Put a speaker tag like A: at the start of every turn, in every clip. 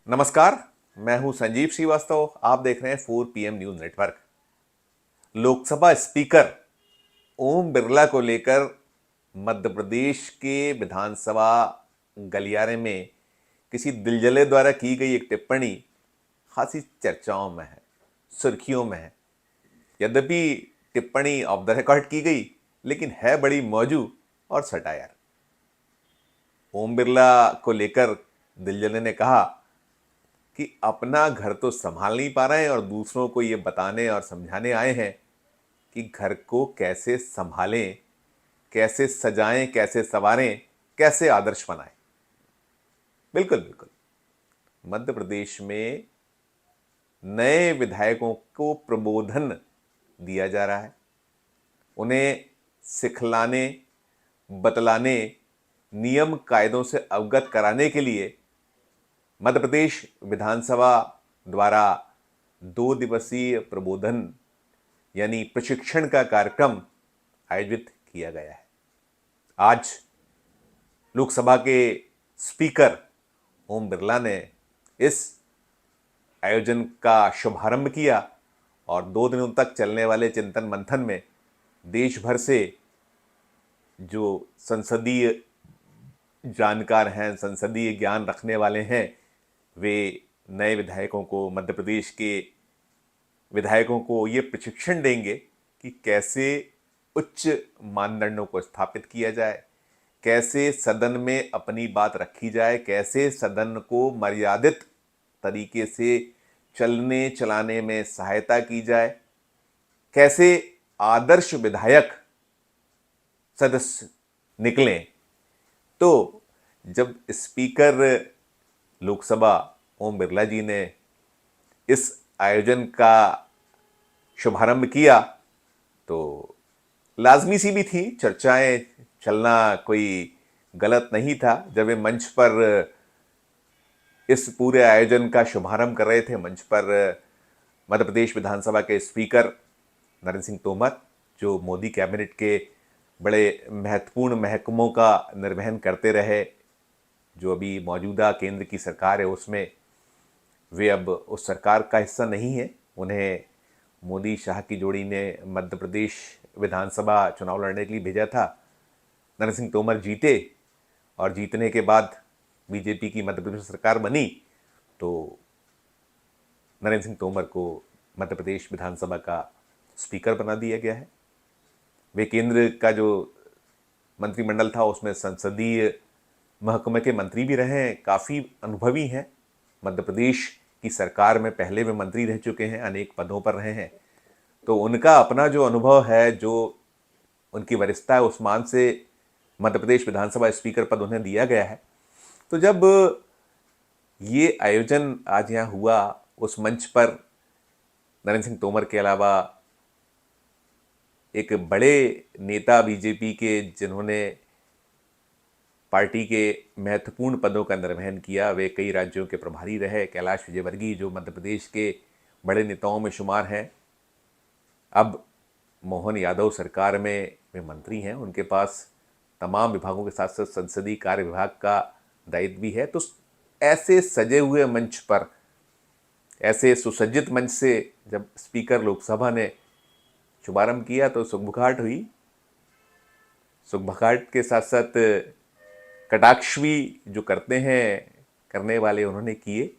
A: नमस्कार। मैं हूं संजीव श्रीवास्तव। आप देख रहे हैं 4 PM news network. Lok Sabha speaker Om Birla को लेकर मध्य प्रदेश के विधानसभा गलियारे में किसी दिलजले द्वारा की गई एक टिप्पणी खासी चर्चाओं में है, सुर्खियों में है। यद्यपि टिप्पणी ऑफ द रिकॉर्ड की गई, लेकिन है बड़ी मौजू और सटायर। ओम बिरला को लेकर दिलजले ने कहा कि अपना घर तो संभाल नहीं पा रहे हैं और दूसरों को ये बताने और समझाने आए हैं कि घर को कैसे संभालें, कैसे सजाएं, कैसे संवारें, कैसे आदर्श बनाएं। बिल्कुल बिल्कुल, मध्य प्रदेश में नए विधायकों को प्रबोधन दिया जा रहा है। उन्हें सिखलाने, बतलाने, नियम कायदों से अवगत कराने के लिए मध्य प्रदेश विधानसभा द्वारा 2 दिवसीय प्रबोधन यानी प्रशिक्षण का कार्यक्रम आयोजित किया गया है। आज लोकसभा के स्पीकर ओम बिरला ने इस आयोजन का शुभारंभ किया और 2 दिनों तक चलने वाले चिंतन मंथन में देश भर से जो संसदीय जानकार हैं, संसदीय ज्ञान रखने वाले हैं, वे नए विधायकों को, मध्य प्रदेश के विधायकों को ये प्रशिक्षण देंगे कि कैसे उच्च मानदंडों को स्थापित किया जाए, कैसे सदन में अपनी बात रखी जाए, कैसे सदन को मर्यादित तरीके से चलने चलाने में सहायता की जाए, कैसे आदर्श विधायक सदस्य निकलें। तो जब स्पीकर लोकसभा ओम बिरला जी ने इस आयोजन का शुभारंभ किया तो लाजमी सी भी थी, चर्चाएं चलना कोई गलत नहीं था। जब वे मंच पर इस पूरे आयोजन का शुभारंभ कर रहे थे, मंच पर मध्य प्रदेश विधानसभा के स्पीकर नरेंद्र सिंह तोमर, जो मोदी कैबिनेट के बड़े महत्वपूर्ण महकमों का निर्वहन करते रहे, जो अभी मौजूदा केंद्र की सरकार है उसमें वे अब उस सरकार का हिस्सा नहीं है। उन्हें मोदी शाह की जोड़ी ने मध्य प्रदेश विधानसभा चुनाव लड़ने के लिए भेजा था। नरेंद्र सिंह तोमर जीते और जीतने के बाद बीजेपी की मध्य प्रदेश सरकार बनी, तो नरेंद्र सिंह तोमर को मध्य प्रदेश विधानसभा का स्पीकर बना दिया गया है। वे केंद्र का जो मंत्रिमंडल था उसमें संसदीय महकमे के मंत्री भी रहे हैं, काफ़ी अनुभवी हैं। मध्य प्रदेश की सरकार में पहले वे मंत्री रह चुके हैं, अनेक पदों पर रहे हैं, तो उनका अपना जो अनुभव है, जो उनकी वरिष्ठता है, उस मान से मध्य प्रदेश विधानसभा स्पीकर पद उन्हें दिया गया है। तो जब ये आयोजन आज यहाँ हुआ, उस मंच पर नरेंद्र सिंह तोमर के अलावा एक बड़े नेता बीजेपी के, जिन्होंने पार्टी के महत्वपूर्ण पदों का निर्वहन किया, वे कई राज्यों के प्रभारी रहे, कैलाश विजयवर्गीय, जो मध्य प्रदेश के बड़े नेताओं में शुमार हैं। अब मोहन यादव सरकार में वे मंत्री हैं, उनके पास तमाम विभागों के साथ साथ संसदीय कार्य विभाग का दायित्व भी है। तो ऐसे सजे हुए मंच पर, ऐसे सुसज्जित मंच से जब स्पीकर लोकसभा ने शुभारंभ किया तो सुखबुखाहट हुई। सुखबुखाहट के साथ साथ कटाक्ष भी जो करते हैं करने वाले उन्होंने किए,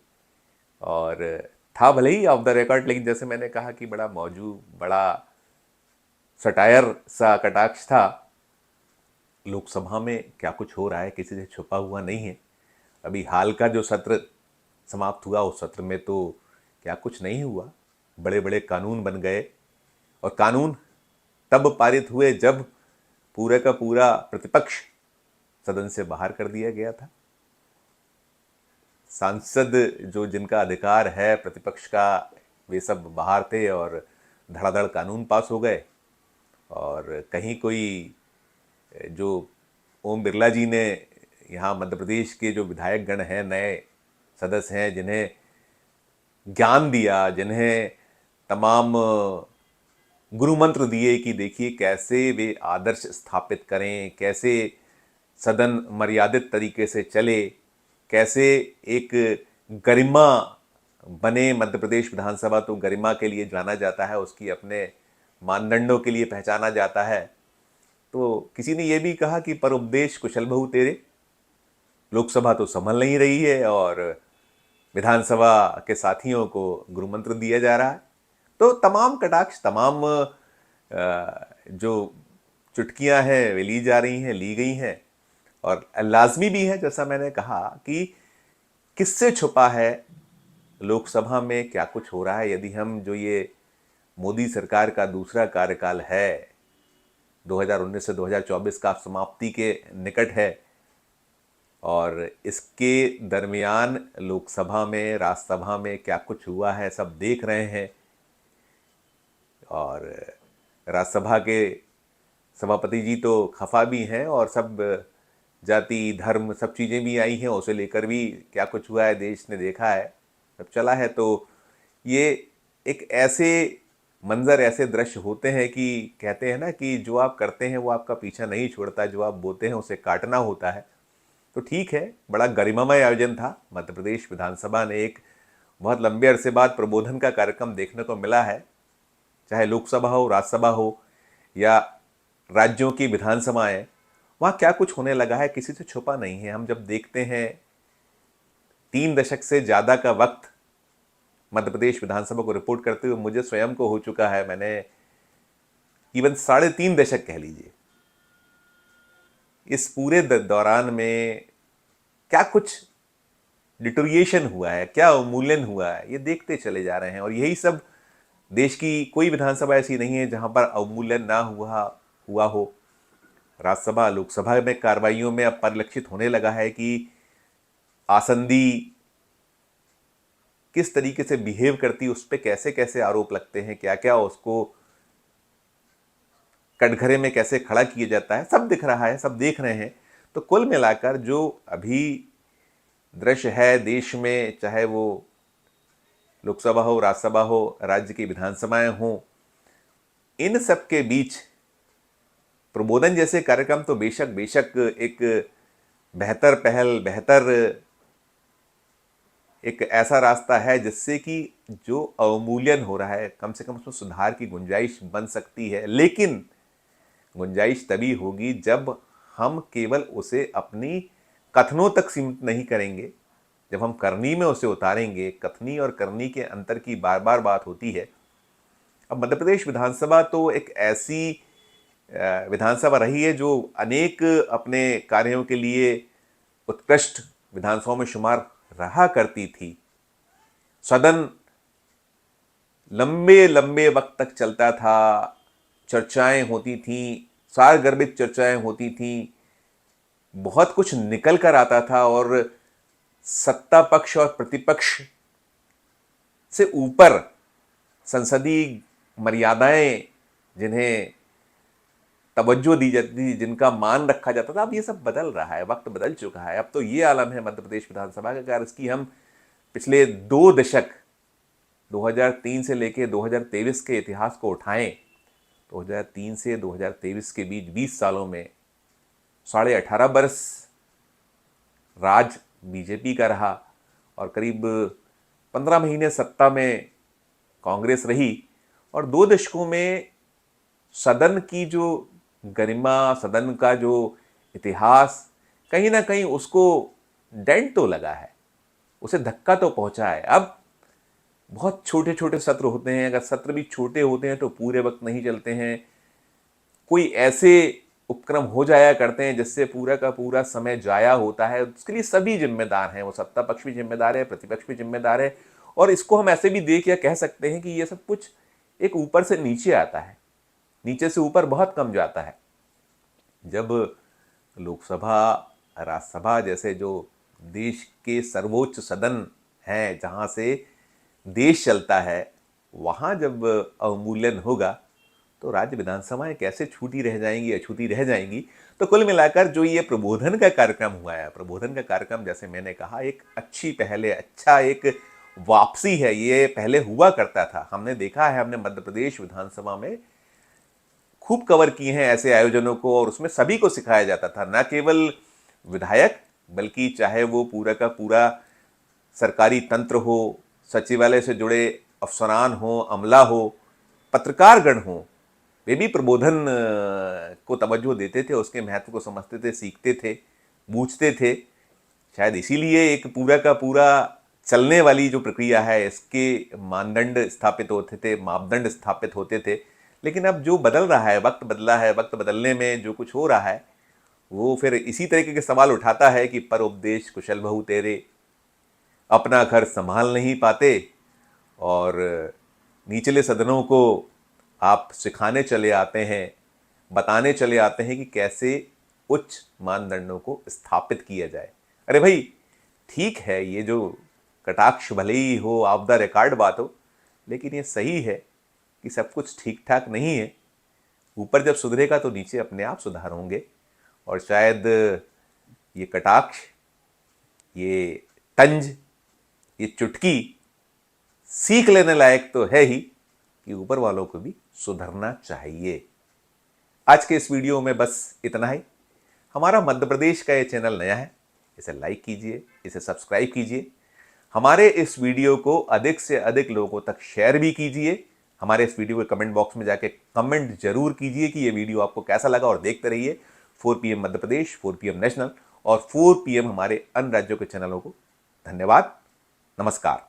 A: और था भले ही ऑफ द रिकॉर्ड, लेकिन जैसे मैंने कहा कि बड़ा मौजू, बड़ा सटायर सा कटाक्ष था। लोकसभा में क्या कुछ हो रहा है किसी से छुपा हुआ नहीं है। अभी हाल का जो सत्र समाप्त हुआ, उस सत्र में तो क्या कुछ नहीं हुआ। बड़े बड़े कानून बन गए, और कानून तब पारित हुए जब पूरे का पूरा प्रतिपक्ष सदन से बाहर कर दिया गया था। सांसद जो, जिनका अधिकार है प्रतिपक्ष का, वे सब बाहर थे और धड़ाधड़ कानून पास हो गए। और कहीं कोई, जो ओम बिरला जी ने यहाँ मध्य प्रदेश के जो विधायक गण हैं, नए सदस्य हैं, जिन्हें ज्ञान दिया, जिन्हें तमाम गुरु मंत्र दिए कि देखिए कैसे वे आदर्श स्थापित करें, कैसे सदन मर्यादित तरीके से चले, कैसे एक गरिमा बने। मध्य प्रदेश विधानसभा तो गरिमा के लिए जाना जाता है, उसकी अपने मानदंडों के लिए पहचाना जाता है। तो किसी ने यह भी कहा कि पर उपदेश कुशल बहु तेरे, लोकसभा तो संभल नहीं रही है और विधानसभा के साथियों को गुरु मंत्र दिया जा रहा है। तो तमाम कटाक्ष, तमाम जो चुटकियां हैं वे ली जा रही हैं, ली गई हैं। और लाजमी भी है, जैसा मैंने कहा, कि किससे छुपा है लोकसभा में क्या कुछ हो रहा है। यदि हम जो ये मोदी सरकार का दूसरा कार्यकाल है, 2019 से 2024 का समाप्ति के निकट है, और इसके दरमियान लोकसभा में, राज्यसभा में क्या कुछ हुआ है सब देख रहे हैं। और राज्यसभा के सभापति जी तो खफा भी हैं, और सब जाति धर्म सब चीज़ें भी आई हैं, उसे लेकर भी क्या कुछ हुआ है देश ने देखा है, सब चला है। तो ये एक ऐसे मंजर, ऐसे दृश्य होते हैं कि कहते हैं ना कि जो आप करते हैं वो आपका पीछा नहीं छोड़ता, जो आप बोते हैं उसे काटना होता है। तो ठीक है, बड़ा गरिमामय आयोजन था। मध्य प्रदेश विधानसभा ने एक बहुत लंबे अरसे बाद प्रबोधन का कार्यक्रम देखने को मिला है। चाहे लोकसभा हो, राज्यसभा हो या राज्यों की विधानसभाएं, वहाँ क्या कुछ होने लगा है किसी से छुपा नहीं है। हम जब देखते हैं 3 दशक से ज़्यादा का वक्त मध्य प्रदेश विधानसभा को रिपोर्ट करते हुए मुझे स्वयं को हो चुका है। मैंने इवन 3.5 दशक कह लीजिए। इस पूरे दौरान में क्या कुछ डिटोरिएशन हुआ है, क्या अवमूल्यन हुआ है, ये देखते चले जा रहे हैं। और यही सब, देश की कोई विधानसभा ऐसी नहीं है जहां पर अवमूल्यन ना हुआ हो। राज्यसभा, लोकसभा में कार्रवाइयों में अब परिलक्षित होने लगा है कि आसंदी किस तरीके से बिहेव करती, उस पर कैसे कैसे आरोप लगते हैं, क्या क्या उसको कटघरे में कैसे खड़ा किया जाता है, सब दिख रहा है, सब देख रहे हैं। तो कुल मिलाकर जो अभी दृश्य है देश में, चाहे वो लोकसभा हो, राज्यसभा हो, राज्य की विधानसभाएं हो, इन सब के बीच प्रबोधन जैसे कार्यक्रम तो बेशक बेशक एक बेहतर पहल, बेहतर एक ऐसा रास्ता है जिससे कि जो अवमूल्यन हो रहा है कम से कम उसमें सुधार की गुंजाइश बन सकती है। लेकिन गुंजाइश तभी होगी जब हम केवल उसे अपनी कथनों तक सीमित नहीं करेंगे, जब हम करनी में उसे उतारेंगे। कथनी और करनी के अंतर की बार बार बात होती है। अब मध्य प्रदेश विधानसभा तो एक ऐसी विधानसभा रही है जो अनेक अपने कार्यों के लिए उत्कृष्ट विधानसभाओं में शुमार रहा करती थी। सदन लंबे लंबे वक्त तक चलता था, चर्चाएं होती थीं, सारगर्भित चर्चाएं होती थीं, बहुत कुछ निकल कर आता था। और सत्ता पक्ष और प्रतिपक्ष से ऊपर संसदीय मर्यादाएं, जिन्हें तवज्जो दी जाती थी, जिनका मान रखा जाता था, अब ये सब बदल रहा है, वक्त बदल चुका है। अब तो ये आलम है मध्य प्रदेश विधानसभा का। अगर इसकी हम पिछले 2 दशक 2003 से लेकर 2023 के इतिहास को उठाएं, 2003 से 2023 के बीच 20 सालों में 18.5 बरस राज बीजेपी का रहा और करीब 15 महीने सत्ता में कांग्रेस रही। और 2 दशकों में सदन की जो गरिमा, सदन का जो इतिहास, कहीं ना कहीं उसको डेंट तो लगा है, उसे धक्का तो पहुंचा है। अब बहुत छोटे छोटे सत्र होते हैं, अगर सत्र भी छोटे होते हैं तो पूरे वक्त नहीं चलते हैं। कोई ऐसे उपक्रम हो जाया करते हैं जिससे पूरा का पूरा समय जाया होता है। उसके लिए सभी जिम्मेदार हैं, वो सत्ता पक्ष भी जिम्मेदार है, प्रतिपक्ष भी जिम्मेदार है। और इसको हम ऐसे भी देख या कह सकते हैं कि ये सब कुछ एक ऊपर से नीचे आता है, नीचे से ऊपर बहुत कम जाता है। जब लोकसभा, राज्यसभा जैसे जो देश के सर्वोच्च सदन हैं, जहाँ से देश चलता है, वहाँ जब अवमूल्यन होगा तो राज्य विधानसभाएं कैसे छूटी रह जाएंगी, अछूती रह जाएंगी। तो कुल मिलाकर जो ये प्रबोधन का कार्यक्रम हुआ है, प्रबोधन का कार्यक्रम जैसे मैंने कहा एक अच्छी पहल है, अच्छा एक वापसी है। ये पहले हुआ करता था, हमने देखा है, हमने मध्य प्रदेश विधानसभा में खूब कवर किए हैं ऐसे आयोजनों को, और उसमें सभी को सिखाया जाता था, न केवल विधायक बल्कि चाहे वो पूरा का पूरा सरकारी तंत्र हो, सचिवालय से जुड़े अफसरान हो, अमला हो, पत्रकारगण हो, वे भी प्रबोधन को तवज्जो देते थे, उसके महत्व को समझते थे, सीखते थे, बूझते थे। शायद इसीलिए एक पूरा का पूरा चलने वाली जो प्रक्रिया है इसके मानदंड स्थापित होते थे, मापदंड स्थापित होते थे। लेकिन अब जो बदल रहा है, वक्त बदला है, वक्त बदलने में जो कुछ हो रहा है वो फिर इसी तरीके के सवाल उठाता है कि पर उपदेश कुशल बहु तेरे, अपना घर संभाल नहीं पाते और निचले सदनों को आप सिखाने चले आते हैं, बताने चले आते हैं कि कैसे उच्च मानदंडों को स्थापित किया जाए। अरे भाई ठीक है, ये जो कटाक्ष भले ही हो, आपदा रिकॉर्ड बात हो, लेकिन ये सही है कि सब कुछ ठीक ठाक नहीं है। ऊपर जब सुधरेगा तो नीचे अपने आप सुधार होंगे। और शायद ये कटाक्ष, ये तंज, ये चुटकी सीख लेने लायक तो है ही कि ऊपर वालों को भी सुधरना चाहिए। आज के इस वीडियो में बस इतना ही। हमारा मध्य प्रदेश का ये चैनल नया है, इसे लाइक कीजिए, इसे सब्सक्राइब कीजिए, हमारे इस वीडियो को अधिक से अधिक लोगों तक शेयर भी कीजिए। हमारे इस वीडियो के कमेंट बॉक्स में जाके कमेंट जरूर कीजिए कि ये वीडियो आपको कैसा लगा, और देखते रहिए 4 PM Madhya Pradesh, 4 PM national और 4 PM हमारे अन्य राज्यों के चैनलों को। धन्यवाद, नमस्कार।